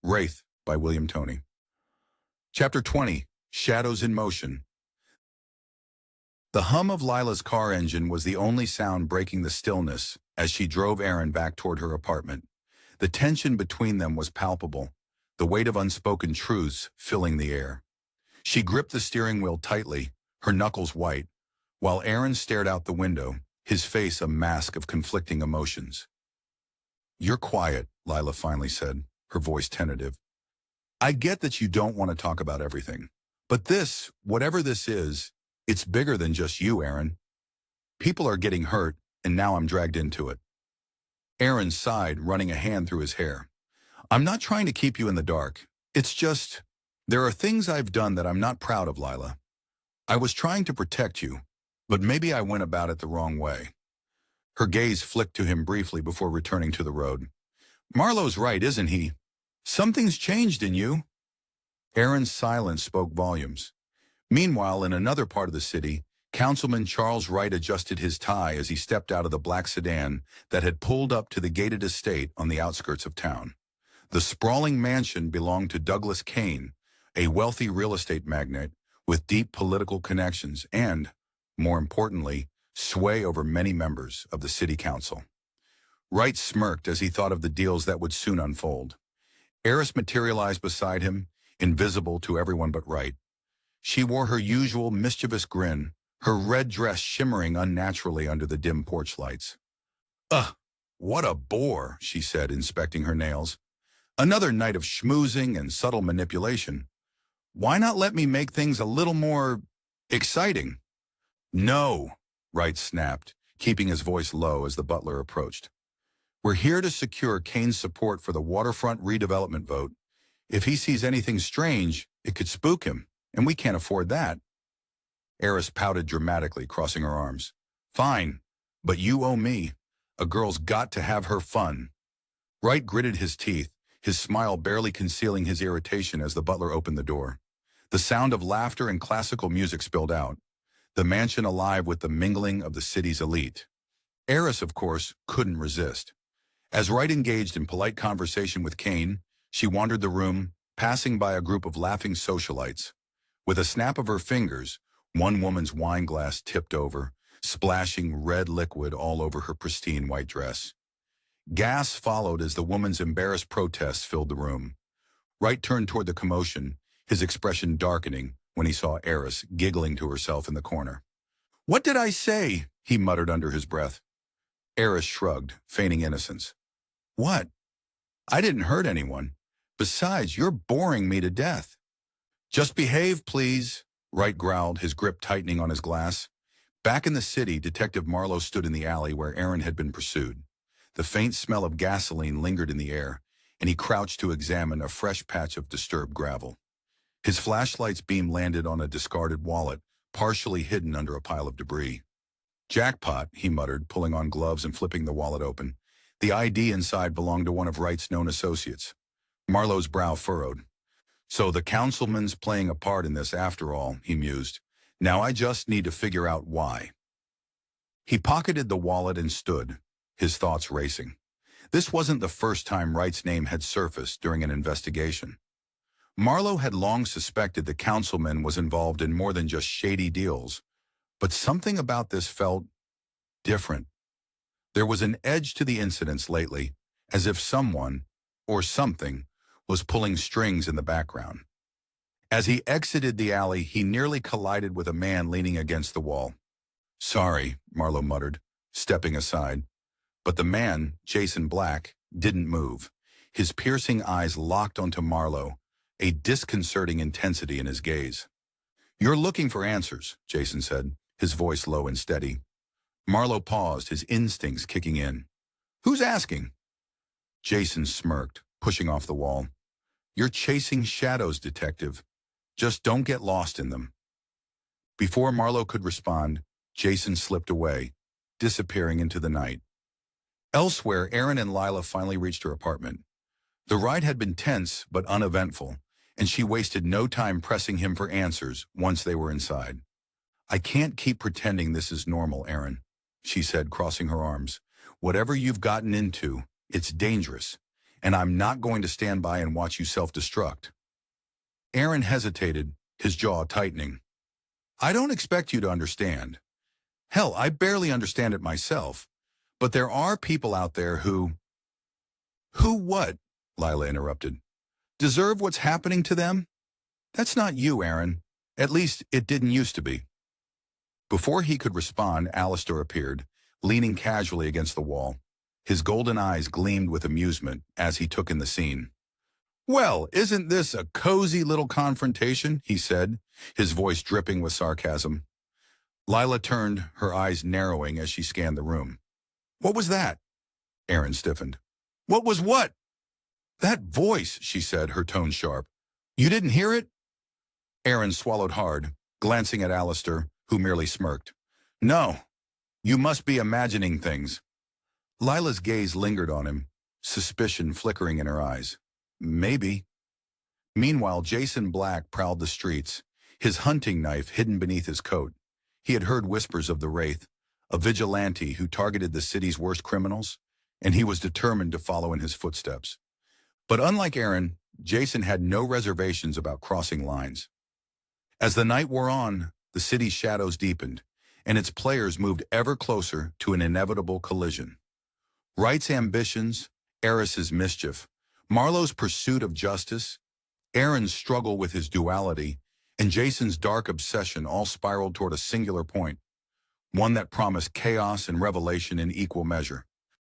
Wraith by William Toney. Chapter 20, Shadows in Motion. The hum of Lilah's car engine was the only sound breaking the stillness as she drove Aaron back toward her apartment. The tension between them was palpable, the weight of unspoken truths filling the air. She gripped the steering wheel tightly, her knuckles white, while Aaron stared out the window, his face a mask of conflicting emotions. "You're quiet," Lilah finally said, her voice tentative. "I get that you don't want to talk about everything, but this, whatever this is, it's bigger than just you, Aaron. People are getting hurt, and now I'm dragged into it." Aaron sighed, running a hand through his hair. "I'm not trying to keep you in the dark. It's just, there are things I've done that I'm not proud of, Lilah. I was trying to protect you, but maybe I went about it the wrong way." Her gaze flicked to him briefly before returning to the road. "Marlowe's right, isn't he? Something's changed in you." Aaron's silence spoke volumes. Meanwhile, in another part of the city, Councilman Charles Wright adjusted his tie as he stepped out of the black sedan that had pulled up to the gated estate on the outskirts of town. The sprawling mansion belonged to Douglas Kane, a wealthy real estate magnate with deep political connections and, more importantly, sway over many members of the city council. Wright smirked as he thought of the deals that would soon unfold. Eris materialized beside him, invisible to everyone but Wright. She wore her usual mischievous grin, her red dress shimmering unnaturally under the dim porch lights. "Ugh, what a bore," she said, inspecting her nails. "Another night of schmoozing and subtle manipulation. Why not let me make things a little more exciting?" "No," Wright snapped, keeping his voice low as the butler approached. "We're here to secure Kane's support for the waterfront redevelopment vote. If he sees anything strange, it could spook him, and we can't afford that." Eris pouted dramatically, crossing her arms. "Fine, but you owe me. A girl's got to have her fun." Wright gritted his teeth, his smile barely concealing his irritation as the butler opened the door. The sound of laughter and classical music spilled out, the mansion alive with the mingling of the city's elite. Eris, of course, couldn't resist. As Wright engaged in polite conversation with Kane, she wandered the room, passing by a group of laughing socialites. With a snap of her fingers, one woman's wine glass tipped over, splashing red liquid all over her pristine white dress. Gas followed as the woman's embarrassed protests filled the room. Wright turned toward the commotion, his expression darkening when he saw Eris giggling to herself in the corner. "What did I say?" he muttered under his breath. Eris shrugged, feigning innocence. "What? I didn't hurt anyone. Besides, you're boring me to death." "Just behave, please," Wright growled, his grip tightening on his glass. Back in the city, Detective Marlowe stood in the alley where Aaron had been pursued. The faint smell of gasoline lingered in the air, and he crouched to examine a fresh patch of disturbed gravel. His flashlight's beam landed on a discarded wallet, partially hidden under a pile of debris. "Jackpot," he muttered, pulling on gloves and flipping the wallet open. The ID inside belonged to one of Wright's known associates. Marlowe's brow furrowed. "So the councilman's playing a part in this after all," he mused. "Now I just need to figure out why." He pocketed the wallet and stood, his thoughts racing. This wasn't the first time Wright's name had surfaced during an investigation. Marlowe had long suspected the councilman was involved in more than just shady deals, but something about this felt different. There was an edge to the incidents lately, as if someone, or something, was pulling strings in the background. As he exited the alley, he nearly collided with a man leaning against the wall. "Sorry," Marlowe muttered, stepping aside. But the man, Jason Black, didn't move. His piercing eyes locked onto Marlowe, a disconcerting intensity in his gaze. "You're looking for answers," Jason said, his voice low and steady. Marlowe paused, his instincts kicking in. "Who's asking?" Jason smirked, pushing off the wall. "You're chasing shadows, detective. Just don't get lost in them." Before Marlowe could respond, Jason slipped away, disappearing into the night. Elsewhere, Aaron and Lilah finally reached her apartment. The ride had been tense but uneventful, and she wasted no time pressing him for answers once they were inside. "I can't keep pretending this is normal, Aaron," she said, crossing her arms. "Whatever you've gotten into, it's dangerous, and I'm not going to stand by and watch you self-destruct. Aaron hesitated, his jaw tightening. I don't expect you to understand. Hell, I barely understand it myself. But there are people out there who... Who what? Lilah interrupted. Deserve what's happening to them? That's not you, Aaron. At least it didn't used to be. Before he could respond, Allistor appeared, leaning casually against the wall. His golden eyes gleamed with amusement as he took in the scene. Well, isn't this a cozy little confrontation? He said, his voice dripping with sarcasm. Lilah turned, her eyes narrowing as she scanned the room. What was that? Aaron stiffened. What was what? That voice, she said, her tone sharp. You didn't hear it? Aaron swallowed hard, glancing at Allistor, who merely smirked. No, you must be imagining things. Lilah's gaze lingered on him, suspicion flickering in her eyes. Maybe. Meanwhile, Jason Black prowled the streets, his hunting knife hidden beneath his coat. He had heard whispers of the Wraith, a vigilante who targeted the city's worst criminals, and he was determined to follow in his footsteps. But unlike Aaron, Jason had no reservations about crossing lines. As the night wore on, the city's shadows deepened, and its players moved ever closer to an inevitable collision. Wright's ambitions, Eris's mischief, Marlowe's pursuit of justice, Aaron's struggle with his duality, and Jason's dark obsession all spiraled toward a singular point, one that promised chaos and revelation in equal measure.